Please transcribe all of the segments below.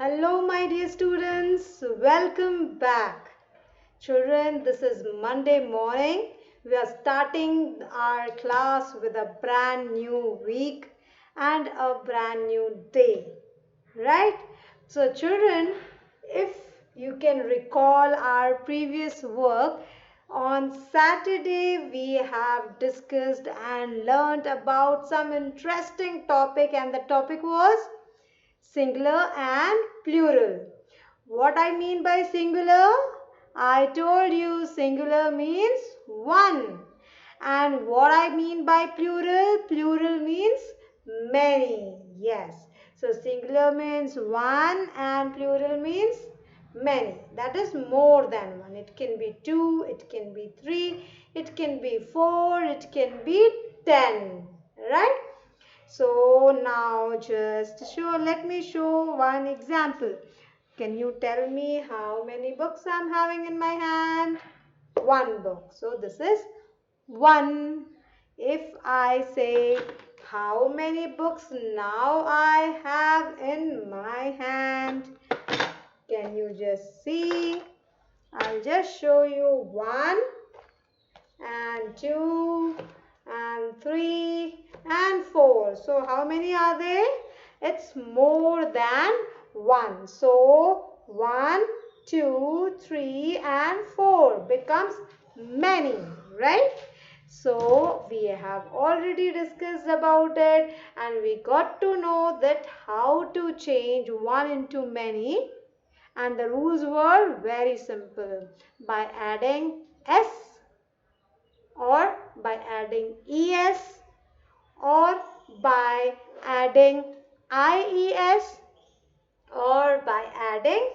Hello, my dear students. Welcome back. Children, this is Monday morning. We are starting our class with a brand new week and a brand new day. Right? So, children, if you can recall our previous work, on Saturday we have discussed and learned about some interesting topic, and the topic was singular and plural. What I mean by singular? I told you singular means one. And what I mean by plural? Plural means many. Yes. So singular means one and plural means many. That is more than one. It can be two, it can be three, it can be four, it can be 10. Right? So now let me show one example. Can you tell me how many books I'm having in my hand? One book. So this is one. If I say how many books now I have in my hand, can you just see? I'll just show you one and two and three and four. So how many are there? It's more than one. So 1, 2, 3 and 4 becomes many, right? So we have already discussed about it, and we got to know that how to change one into many, and the rules were very simple. By adding s, or by adding es, or by adding ies, or by adding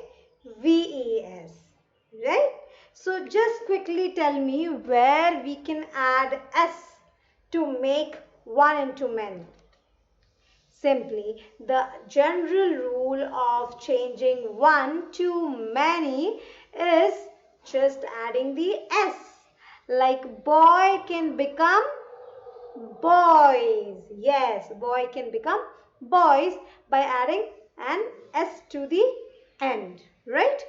ves, right? So just quickly tell me where we can add s to make one into many. Simply, the general rule of changing one to many is just adding the s. Like boy can become boys. Yes, boy can become boys by adding an s to the end, right?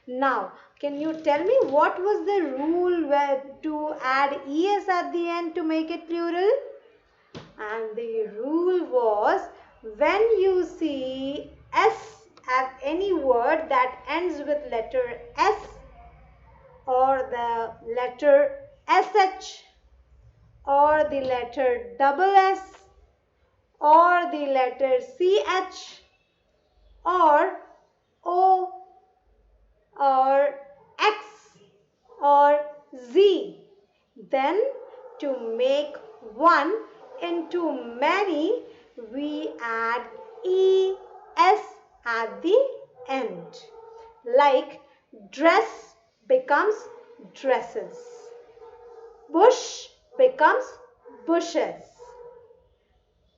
Now, can you tell me what was the rule where to add es at the end to make it plural? And the rule was, when you see s at any word that ends with letter s, or the letter sh, or the letter double s, or the letter ch, or o, or x, or z, then to make one into many, we add es at the end. Like dress becomes dresses, bush becomes bushes,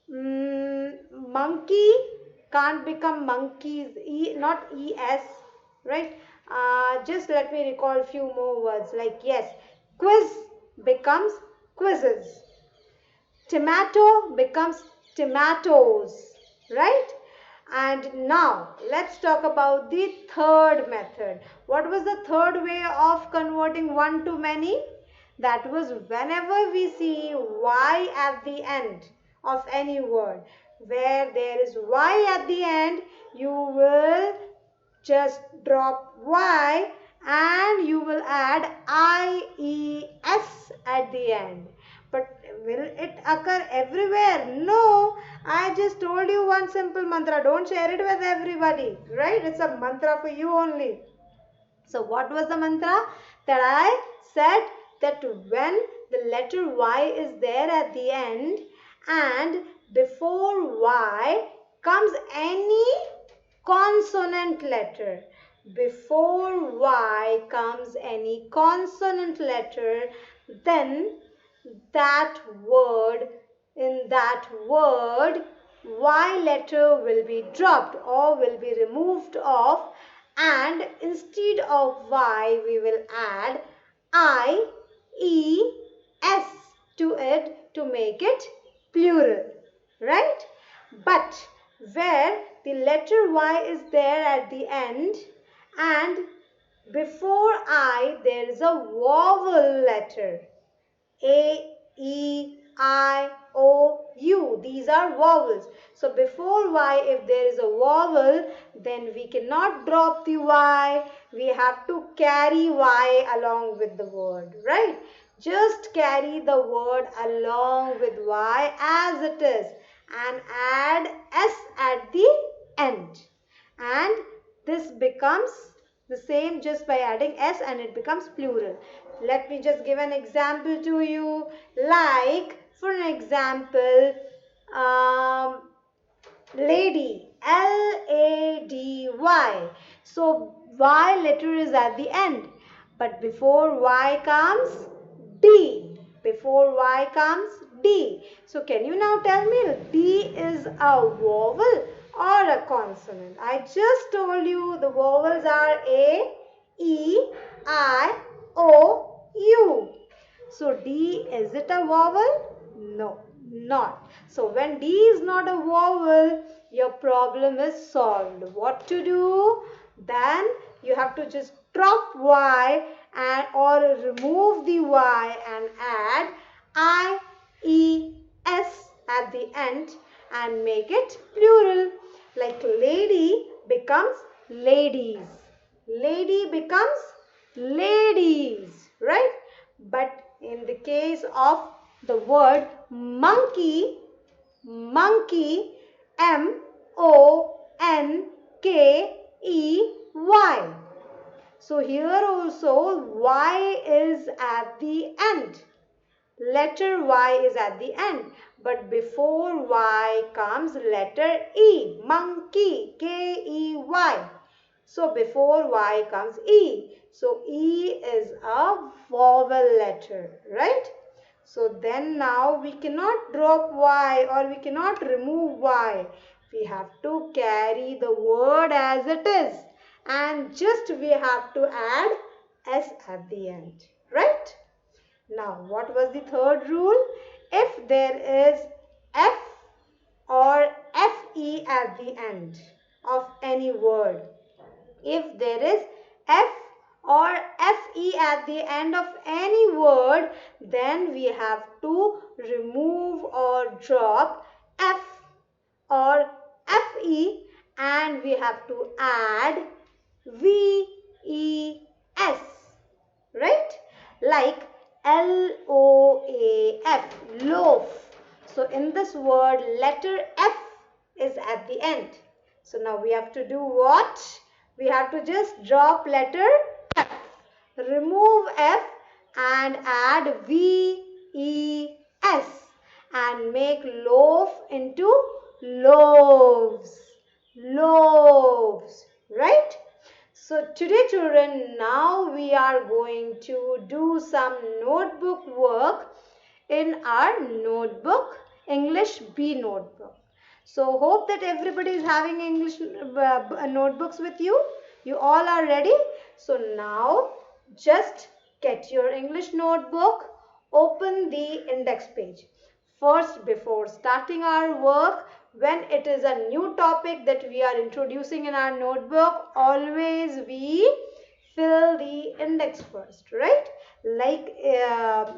monkey can't become monkeys, not es, right? Just let me recall a few more words. Like, yes, quiz becomes quizzes, tomato becomes tomatoes, right? And now let's talk about the third method. What was the third way of converting one to many? That was whenever we see y at the end of any word, where there is y at the end, you will just drop y and you will add ies at the end. But will it occur everywhere? No. I just told you one simple mantra. Don't share it with everybody, right? It's a mantra for you only. So what was the mantra? That I said that when the letter y is there at the end and before y comes any consonant letter. Before y comes any consonant letter, then in that word, y letter will be dropped or will be removed off, and instead of y we will add ies to it to make it plural, right? But where the letter Y is there at the end and before I there is a vowel letter. A, E, I, O, U. These are vowels. So before Y, if there is a vowel, then we cannot drop the Y. We have to carry Y along with the word, right? Just carry the word along with Y as it is and add S at the end. And this becomes the same just by adding S and it becomes plural. Let me just give an example to you. Like, for an example, lady, L-A-D-Y. So, Y letter is at the end. But before Y comes D. Before Y comes D. So, can you now tell me D is a vowel or a consonant? I just told you the vowels are A, E, I, O, U. So D, is it a vowel? No, not. So when D is not a vowel, your problem is solved. What to do? Then you have to just drop Y and or remove the Y and add I, E, S at the end and make it plural. Like lady becomes ladies. Lady becomes ladies, right? But in the case of the word monkey, monkey, M-O-N-K-E-Y. So here also Y is at the end. Letter Y is at the end. But before Y comes letter E, monkey, K-E-Y. So before Y comes E. So E is a vowel letter, right? So then now we cannot drop Y or we cannot remove Y. We have to carry the word as it is. And just we have to add S at the end, right? Now, what was the third rule? If there is F or FE at the end of any word, if there is F or FE at the end of any word, then we have to remove or drop F or FE and we have to add VES, right? Like LOAF, loaf. So in this word, letter F is at the end. So now we have to do what? We have to just drop letter F, remove F and add VES and make loaf into loaves. Loaves, right? So today children, now we are going to do some notebook work in our notebook, English B notebook. So hope that everybody is having English notebooks with you. You all are ready. So now just get your English notebook, open the index page. First, before starting our work, when it is a new topic that we are introducing in our notebook, always we fill the index first, right? Like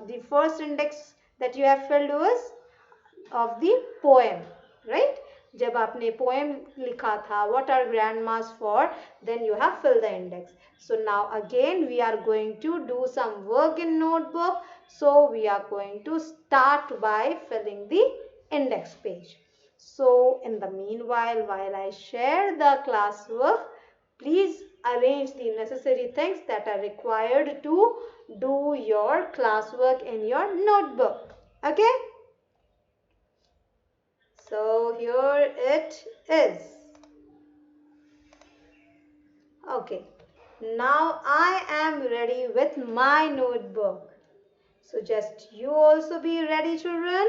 the first index that you have filled was of the poem, right? जब आपने poem लिखा था, what are grandmas for, then you have filled the index. So now again we are going to do some work in notebook. So we are going to start by filling the index page. So in the meanwhile, while I share the classwork, please arrange the necessary things that are required to do your classwork in your notebook. Okay? So here it is. Okay. Now I am ready with my notebook. So just you also be ready, children.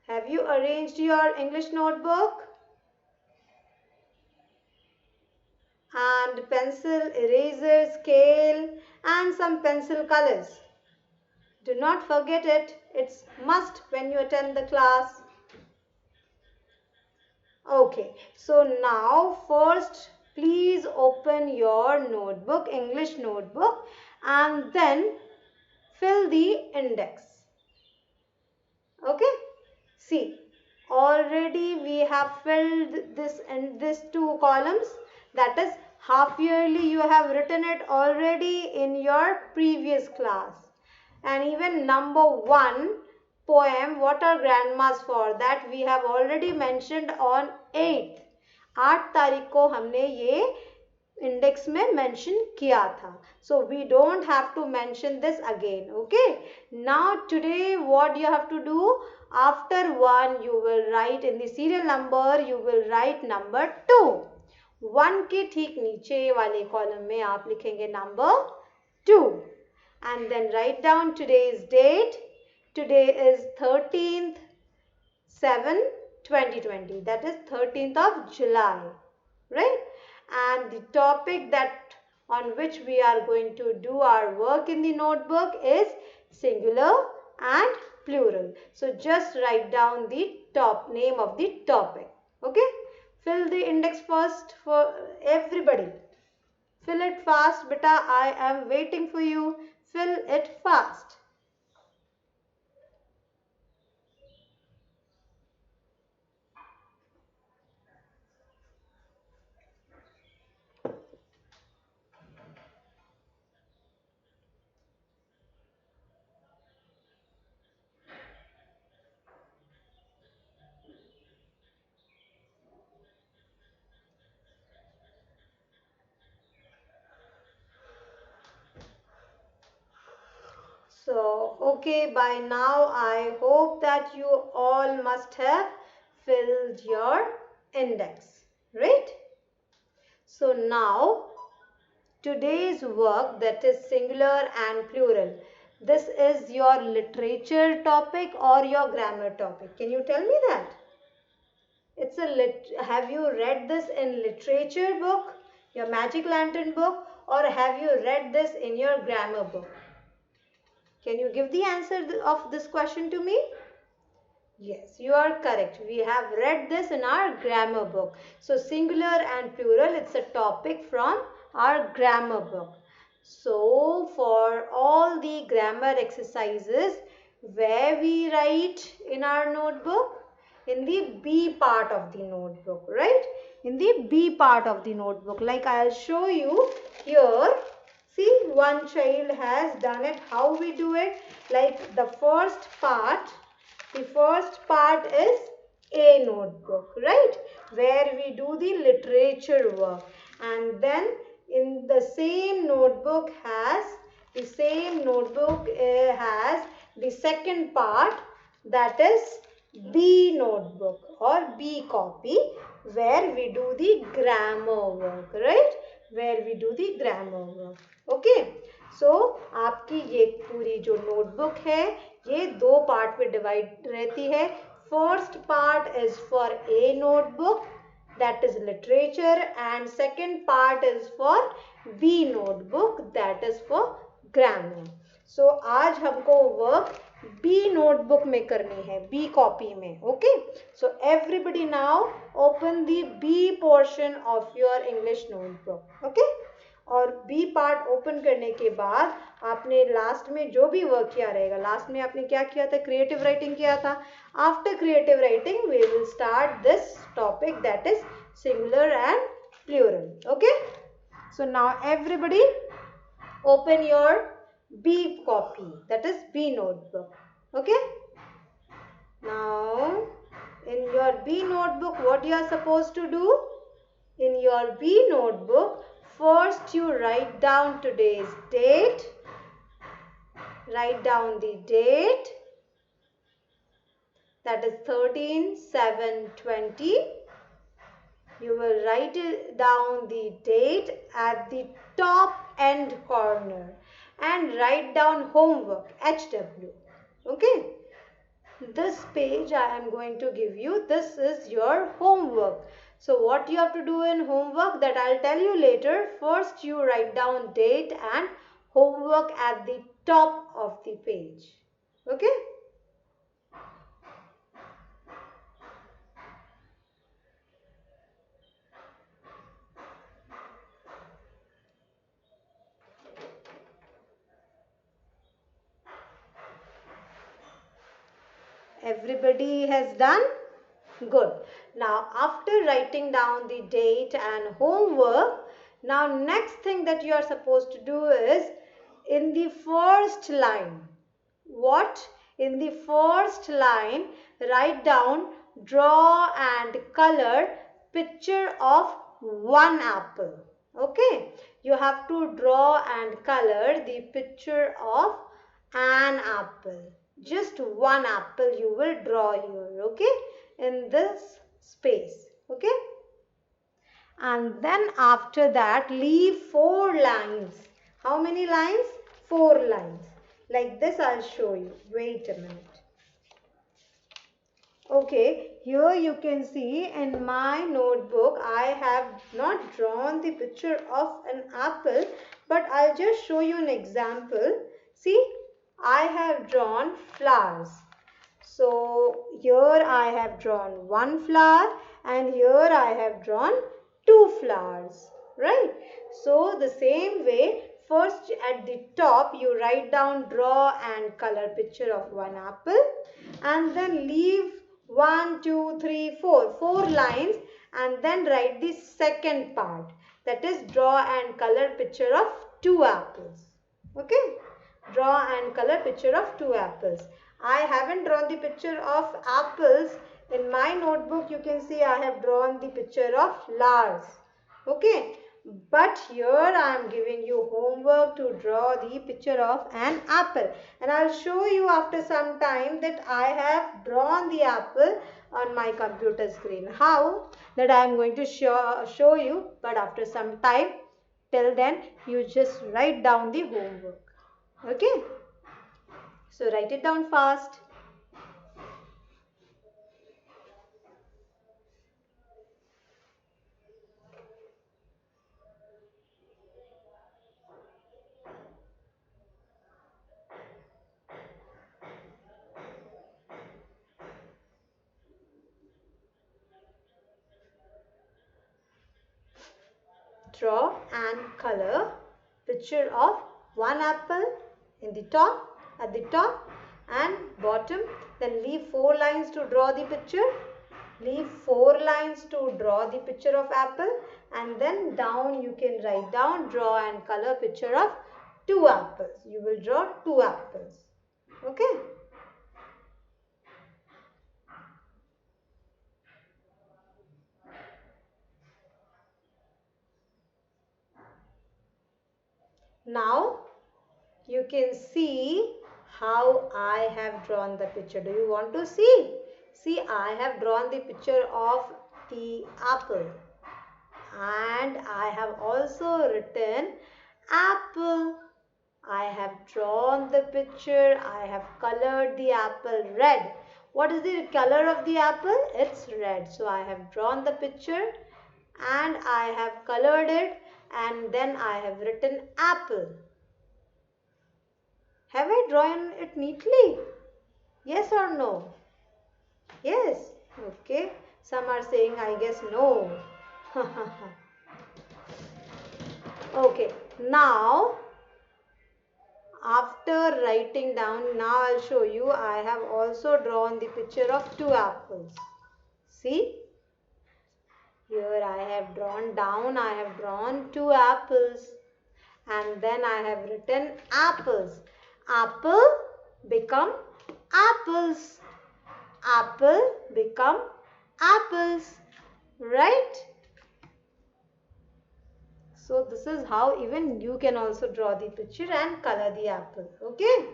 Have you arranged your English notebook? And pencil, eraser, scale and some pencil colors. Do not forget it It's must when you attend the class. Okay, so now first please open your notebook, English notebook, and then fill the index. Okay, see, already we have filled this in these two columns. That is half yearly, you have written it already in your previous class. And even number 1 poem, what are grandmas for, that we have already mentioned on 8th. 8 तारीख को हमने ये index में mention किया था. So we don't have to mention this again. Okay, now today what you have to do, after 1 you will write in the serial number, you will write number 2. 1 के ठीक नीचे वाले कॉलम में आप लिखेंगे number 2 and then write down today's date. Today is 13th 7 2020, that is 13th of July, right? And the topic that on which we are going to do our work in the notebook is singular and plural. So just write down the top name of the topic. Okay, fill the index first for everybody. Fill it fast, beta. I am waiting for you. Fill it fast. So, okay, by now I hope that you all must have filled your index, right? So now, today's work, that is singular and plural, this is your literature topic or your grammar topic? Can you tell me that? It's a have you read this in literature book, your magic lantern book, or have you read this in your grammar book? Can you give the answer of this question to me? Yes, you are correct. We have read this in our grammar book. So singular and plural, it's a topic from our grammar book. So for all the grammar exercises, where we write in our notebook? In the B part of the notebook, right? In the B part of the notebook. Like I'll show you here. See, one child has done it. How we do it? Like the first part is A notebook, right? Where we do the literature work. And then in the same notebook has the second part, that is B notebook or B copy, where we do the grammar work, right? Where we do the grammar work. Okay, so आपकी ये पूरी जो notebook है ये दो part में divide रहती है. First part is for a notebook, that is literature, and second part is for B notebook, that is for grammar. So आज हमको वर्क B notebook में करनी है, B copy में. Okay, so everybody now open the B portion of your English notebook. Okay, और B part open करने के बाद आपने लास्ट में जो भी वर्क किया रहेगा, लास्ट में आपने क्या किया था? क्रिएटिव राइटिंग किया था. After creative writing we will start this topic, that is singular and plural. Okay, so now everybody open your B copy, that is B notebook. Okay, now in your B notebook what you are supposed to do? In your B notebook, first you write down today's date. Write down the date, that is 13/7/20. You will write down the date at the top end corner and write down homework, HW. Okay, this page I am going to give you, this is your homework. So what you have to do in homework, that I'll tell you later. First you write down date and homework at the top of the page. Okay, Everybody has done? Good. Now, after writing down the date and homework, now next thing that you are supposed to do is in the first line. What? In the first line, write down, draw and color picture of one apple. Okay? You have to draw and color the picture of an apple. Just one apple you will draw here. Okay? In this space. Okay? And then after that, leave 4 lines. How many lines? 4 lines. Like this I'll show you. Wait a minute. Okay, here you can see in my notebook I have not drawn the picture of an apple, but I'll just show you an example. See, I have drawn flowers. So here I have drawn one flower and here I have drawn two flowers, right? So the same way, first at the top you write down, draw and color picture of one apple, and then leave 1, 2, 3, 4, 4 lines, and then write the second part, that is draw and color picture of two apples. Okay? Draw and color picture of two apples. I haven't drawn the picture of apples. In my notebook you can see I have drawn the picture of flowers. Okay, but here I am giving you homework to draw the picture of an apple, and I'll show you after some time that I have drawn the apple on my computer screen. How? That I am going to show you, but after some time. Till then you just write down the homework. Okay, so write it down fast. Draw and color picture of one apple in the top, at the top and bottom. Then leave 4 lines to draw the picture. Leave 4 lines to draw the picture of apple, and then down you can write down, draw and color picture of two apples. You will draw two apples. Okay. Now you can see how I have drawn the picture. Do you want to see? See, I have drawn the picture of the apple, and I have also written apple. I have drawn the picture. I have colored the apple red. What is the color of the apple? It's red. So I have drawn the picture and I have colored it, and then I have written apple. Have I drawn it neatly? Yes or no? Yes. Okay. Some are saying, I guess, no. Okay. Now, after writing down, now I'll show you, I have also drawn the picture of two apples. See? Here I have drawn down, I have drawn two apples. And then I have written apples. Apple become apples. Apple become apples. Right? So this is how even you can also draw the picture and color the apple. Okay?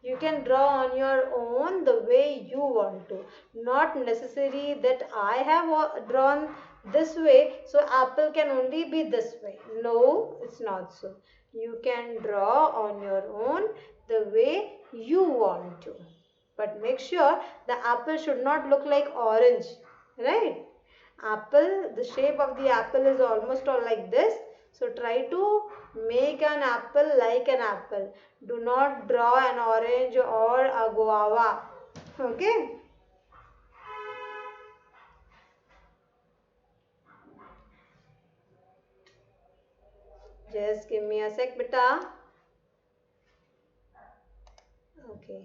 You can draw on your own the way you want to. Not necessary that I have drawn this way, so apple can only be this way. No, it's not so. You can draw on your own the way you want to. But make sure the apple should not look like orange. Right? Apple, the shape of the apple is almost all like this. So try to make an apple like an apple. Do not draw an orange or a guava. Okay? Just give me a sec, beta. Okay.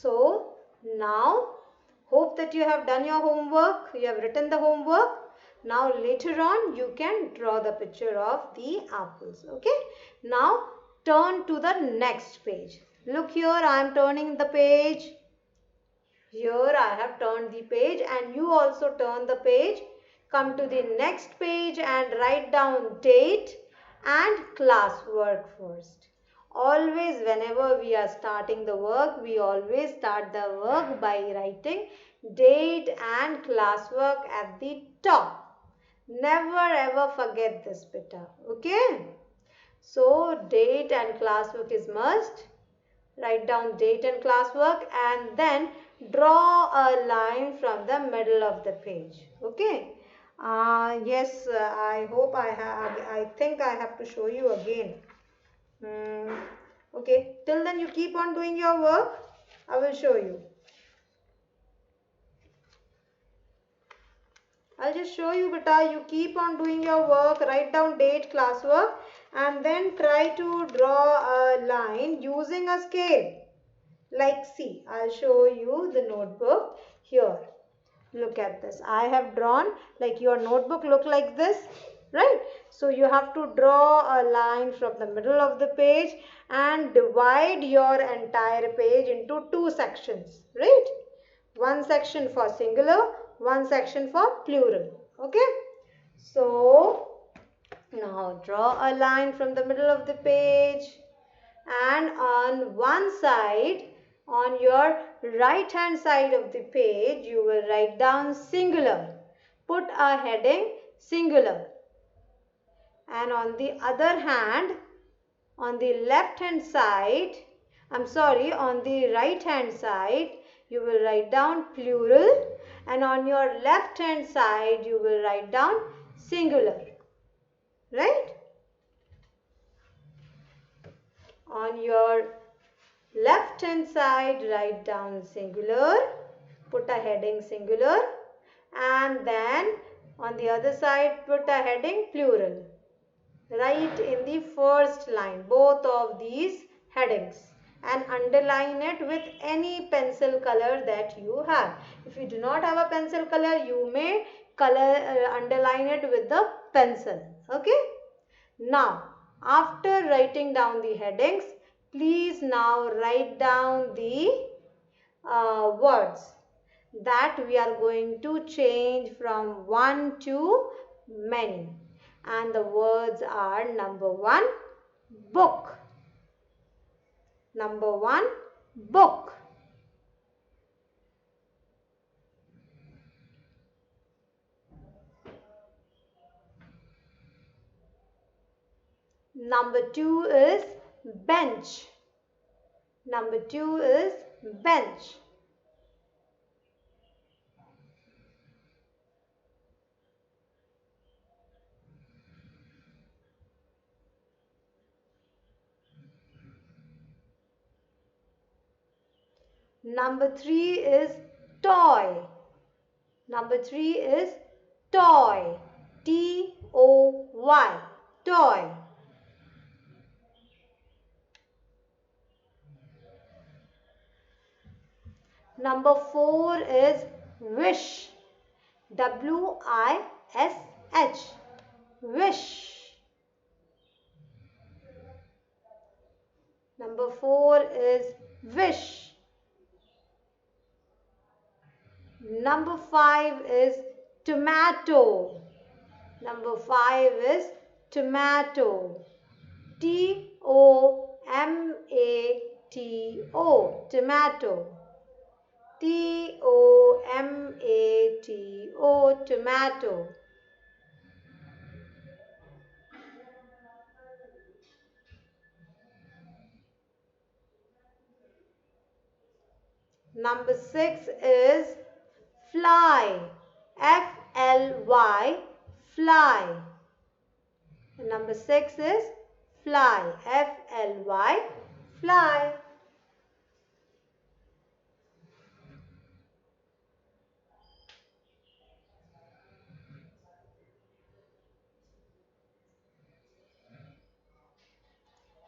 So now, hope that you have done your homework, you have written the homework. Now later on you can draw the picture of the apples. Okay. Now turn to the next page. Look here, I am turning the page. Here I have turned the page and you also turn the page. Come to the next page and write down date and classwork first. Always whenever we are starting the work, we always start the work by writing date and classwork at the top. Never ever forget this beta. Okay? So date and classwork is must. Write down date and classwork and then draw a line from the middle of the page. Okay. Yes, I hope I think I have to show you again. Okay, till then you keep on doing your work. I will show you. I'll just show you, beta. You keep on doing your work, write down date, classwork, and then try to draw a line using a scale. Like, see, I'll show you the notebook here. Look at this. I have drawn, like your notebook look like this, right? So you have to draw a line from the middle of the page and divide your entire page into two sections, right? One section for singular, one section for plural. Okay? So now draw a line from the middle of the page and on one side, on your right hand side of the page, you will write down singular. Put a heading singular. And on the other hand, on the left hand side, on the right hand side, you will write down plural. And on your left hand side, you will write down singular. Right? On your left hand side, write down singular, put a heading singular, and then on the other side put a heading plural. Write in the first line both of these headings and underline it with any pencil color that you have. If you do not have a pencil color, you may underline it with the pencil. Okay. Now, after writing down the headings, please now write down the words that we are going to change from one to many. And the words are number one, book. Number one, book. Number two is bench. Number two is bench. Number three is toy. Number three is toy. T-O-Y. Toy. Number four is wish. W-I-S-H. Wish. Number four is wish. Number five is tomato. Number five is tomato. T-O-M-A-T-O. Tomato. T-O-M-A-T-O. Tomato. Number six is fly. F-L-Y. Fly. Number six is fly. F-L-Y. Fly.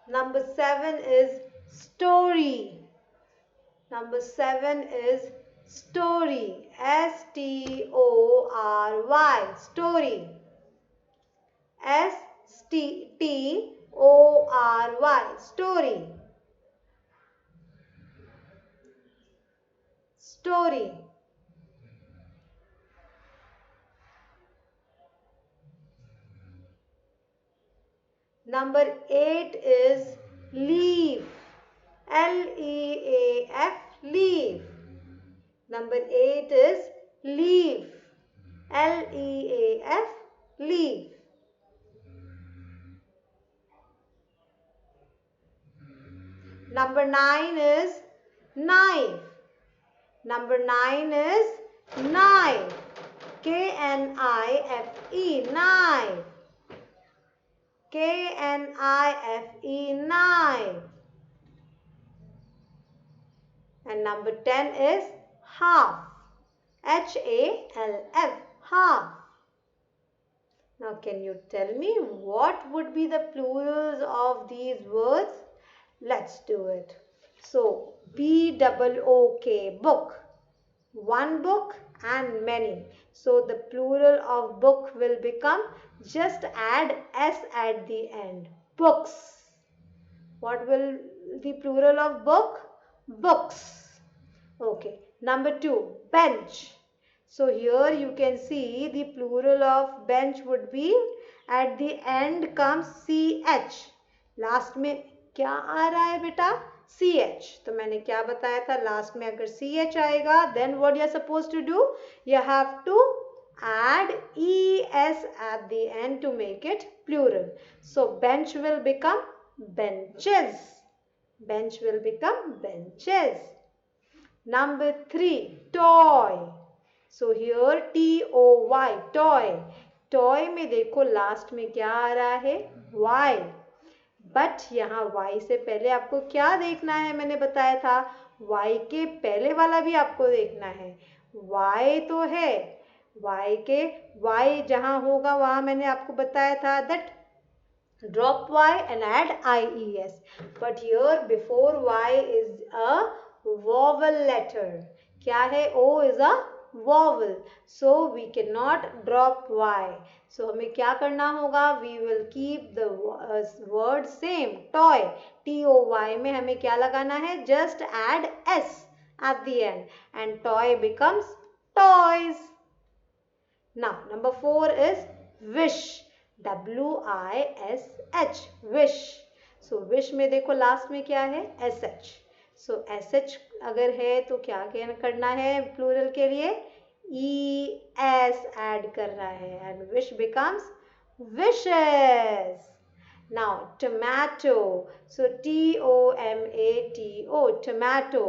Number seven is story. Number 7 is story. S-T-O-R-Y. Story. S-T-O-R-Y. Story. Story. Number 8 is leaf. L-E-A-F. Leaf. Number 8 is leaf. L-E-A-F. Leaf. Number 9 is knife. Number 9 is knife. K-N-I-F-E. Knife. K-N-I-F-E. Knife. And number 10 is half. H-A-L-F. Half. Now can you tell me what would be the plurals of these words? Let's do it. So, B-O-O-K, book. One book and many. So, the plural of book will become, just add S at the end. Books. What will the plural of book? Books. Okay. Number 2, bench. So, here you can see the plural of bench would be, at the end comes CH. Last में क्या आ रहा है बेटा? CH. तो मैंने क्या बताया था? लास्ट में अगर CH आएगा, then what you are supposed to do? You have to add ES at the end to make it plural. So bench will become benches. Bench will become benches. Number 3, toy. So here T-O-Y, toy. Toy में देखो last में क्या आ रहा है? Y. But यहाँ y से पहले आपको क्या देखना है? मैंने बताया था y के पहले वाला भी आपको देखना है. y तो है, y जहाँ होगा वहाँ मैंने आपको बताया था that drop y and add ies. But here before y is a vowel letter. क्या है? O is a vowel. So we cannot drop y. So हमें क्या करना होगा? We will keep the word same. Toy. T-O-Y में हमें क्या लगाना है? Just add s at the end. And toy becomes toys. Now number 4 is wish. W-I-S-H. Wish. So wish में देखो लास्ट में क्या है? S-H. So SH अगर है तो क्या करना है प्लूरल के लिए? ES ऐड करना है. And wish becomes wishes. Now tomato. So T-O-M-A-T-O. Tomato.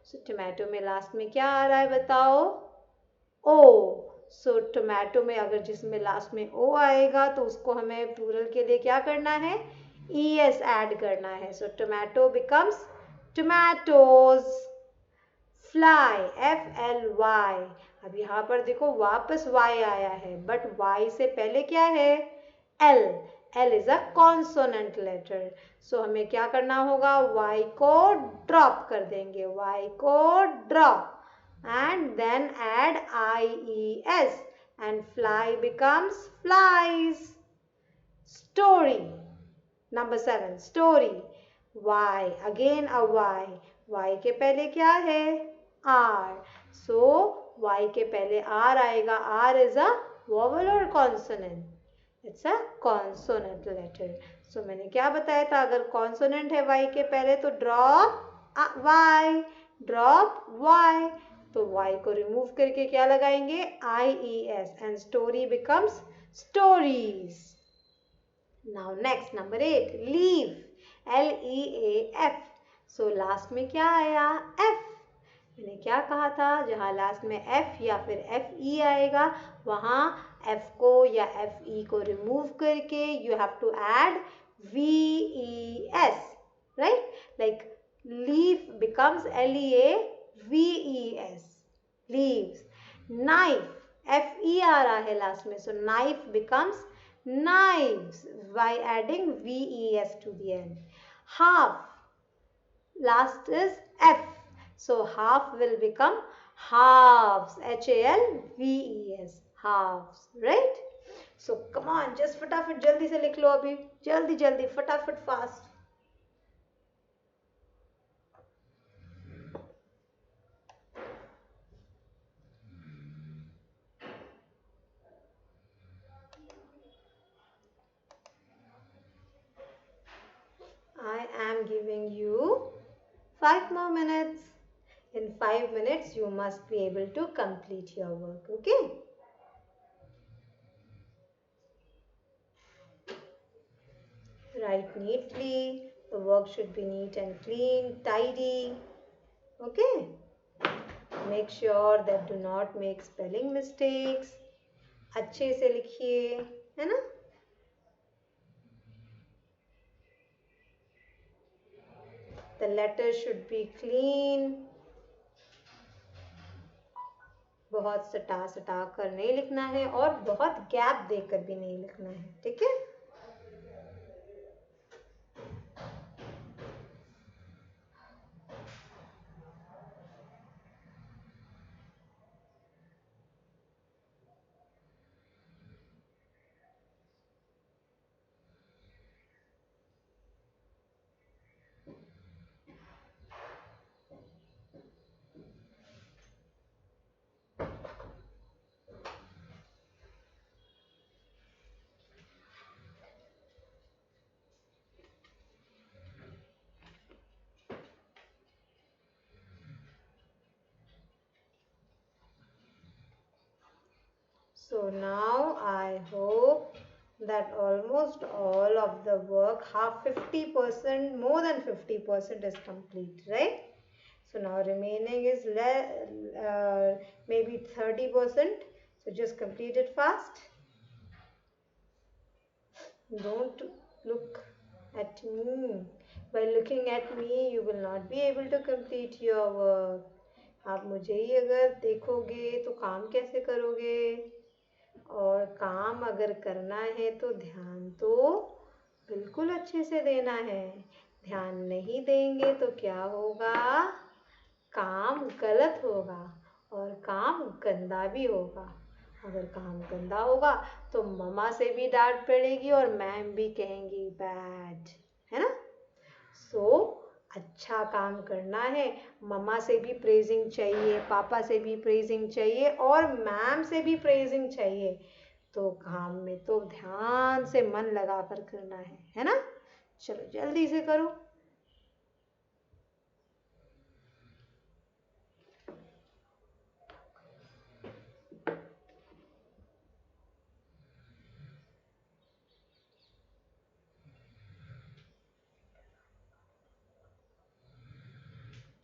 So tomato में लास्ट में क्या आ रहा है बताओ? O. So tomato में अगर जिसमें लास्ट में O आएगा तो उसको हमें प्लूरल के लिए क्या करना है? ES ऐड करना है. So tomato becomes tomatoes. Fly. F-L-Y. अब यहाँ पर देखो वापस Y आया है, बट Y से पहले क्या है? L. L is a consonant letter. So हमें क्या करना होगा? Y को ड्रॉप कर देंगे. Y को drop. And then add IES. And fly becomes flies. Story. Number 7. Story. Y. Again a Y. Y के पहले क्या है? R. So Y के पहले R आएगा. R is a vowel or consonant? It's a consonant letter. So मैंने क्या बताया था? अगर consonant है Y के पहले तो drop Y. Drop Y. तो Y को रिमूव करके क्या लगाएंगे? IES. And story becomes stories. Now next number 8. Leaf. L-E-A-F. So last में क्या आया? F. मैंने क्या कहा था? जहाँ लास्ट में F या फिर F-E आएगा वहाँ F को या F-E को रिमूव करके you have to add V-E-S. Right? Like leaf becomes L-E-A-V-E-S. Leaves. Knife. F-E आ रहा है लास्ट में. So knife becomes knives by adding VES to the end. Half. Last is F. So half will become halves. Halves. Halves. Right? So come on, just फटाफट जल्दी से लिख लो अभी. जल्दी जल्दी फटाफट fast. I am giving you 5 more minutes. In 5 minutes, you must be able to complete your work. Okay? Write neatly. The work should be neat and clean, tidy. Okay? Make sure that do not make spelling mistakes. अच्छे से लिखिए, है ना? The letter should be clean. बहुत सटा सटा कर नहीं लिखना है और बहुत गैप देकर भी नहीं लिखना है. ठीक है? So now I hope that almost all of the work, half 50%, more than 50% is complete, right? So now remaining is maybe 30%. So just complete it fast. Don't look at me. By looking at me, you will not be able to complete your work. आप मुझे ही अगर देखोगे तो काम कैसे करोगे? और काम अगर करना है तो ध्यान तो बिल्कुल अच्छे से देना है. ध्यान नहीं देंगे तो क्या होगा? काम गलत होगा और काम गंदा भी होगा. अगर काम गंदा होगा तो मम्मा से भी डांट पड़ेगी और मैम भी कहेंगी बैड, है ना? सो अच्छा काम करना है. मम्मा से भी प्रेजिंग चाहिए, पापा से भी प्रेजिंग चाहिए और मैम से भी प्रेजिंग चाहिए. तो काम में तो ध्यान से मन लगाकर करना है ना? चलो जल्दी से करो.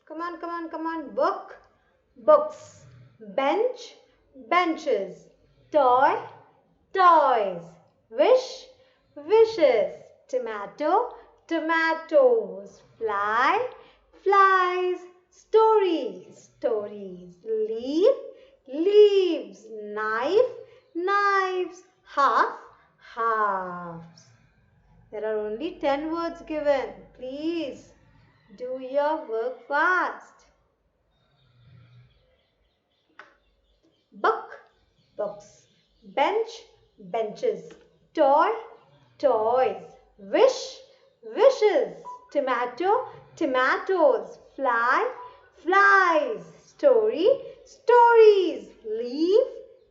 Come on, come on, come on. Book, books. Bench, benches. Toy, toys. Wish, wishes. Tomato, tomatoes. Fly, flies. Story, stories. Leaf, leaves. Knife, knives. Half, halves. There are only 10 words given. Please do your work fast. Book, books. Bench, benches. Toy, toys. Wish, wishes. Tomato, tomatoes. Fly, flies. Story, stories. Leaf,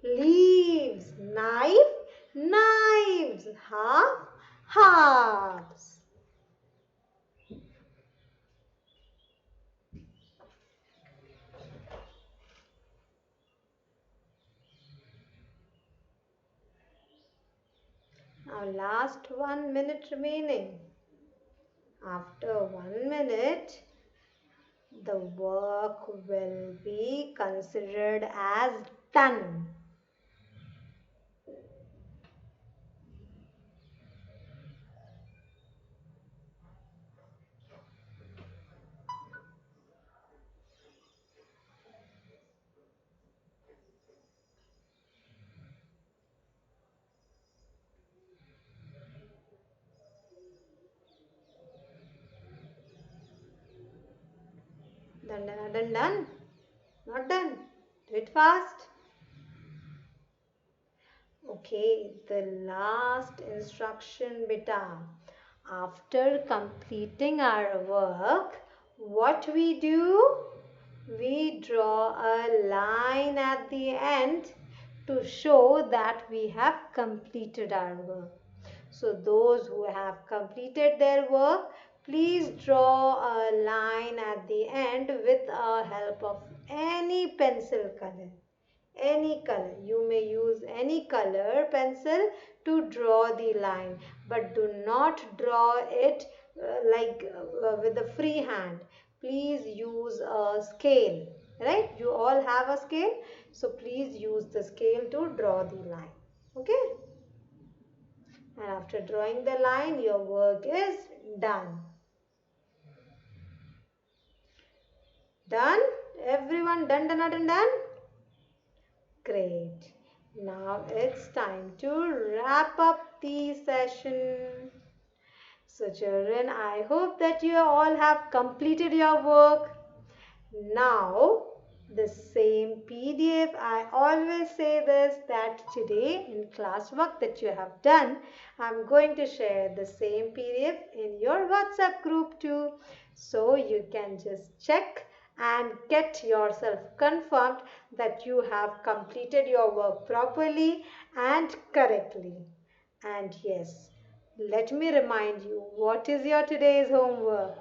leaves. Knife, knives. Half, halves. Now last 1 minute remaining. After 1 minute, the work will be considered as done. Done, done, done, done. Not done. Do it fast. Okay, the last instruction, beta. After completing our work, what we do? We draw a line at the end to show that we have completed our work. So those who have completed their work, please draw a line at the end with the help of any pencil color. Any color. You may use any color pencil to draw the line, but do not draw it with a free hand. Please use a scale, right? You all have a scale, so please use the scale to draw the line. Okay? And after drawing the line, your work is done. Done? Everyone done, done, done, done? Great. Now it's time to wrap up the session. So children, I hope that you all have completed your work. Now, the same PDF, I always say this, that today in classwork that you have done, I'm going to share the same PDF in your WhatsApp group too. So you can just check and get yourself confirmed that you have completed your work properly and correctly. And yes, let me remind you, what is your today's homework?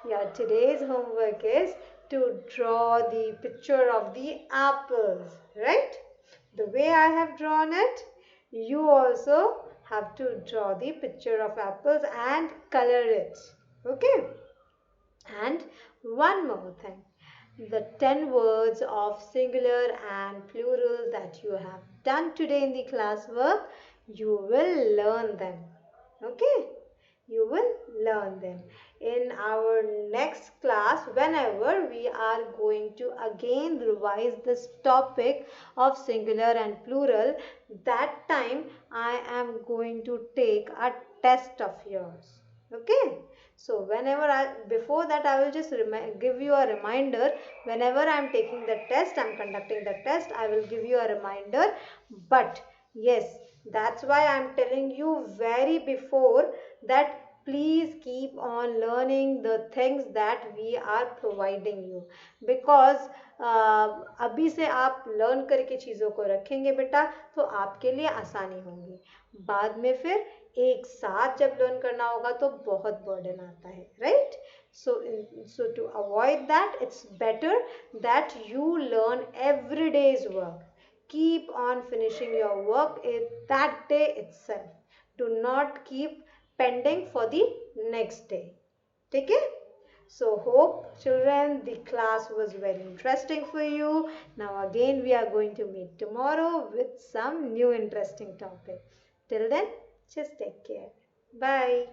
Your today's homework is to draw the picture of the apples, right? The way I have drawn it, you also have to draw the picture of apples and color it. Okay? And one more thing, the 10 words of singular and plural that you have done today in the classwork, you will learn them. Okay? You will learn them. In our next class, whenever we are going to again revise this topic of singular and plural, that time I am going to take a test of yours. Okay? So before that I will just give you a reminder. Whenever I am taking the test, I am conducting the test, I will give you a reminder. But yes, that's why I am telling you very before that please keep on learning the things that we are providing you, because अभी से आप learn करके चीज़ों को रखेंगे बेटा तो आपके लिए आसानी होगी. बाद में फिर एक साथ जब लर्न करना होगा तो बहुत बर्डन आता है, right? So to avoid that, it's better that you learn every day's work. Keep on finishing your work that day itself. Do not keep pending for the next day. Okay? So hope children the class was very interesting for you. Now again we are going to meet tomorrow with some new interesting topic. Till then, just take care. Bye.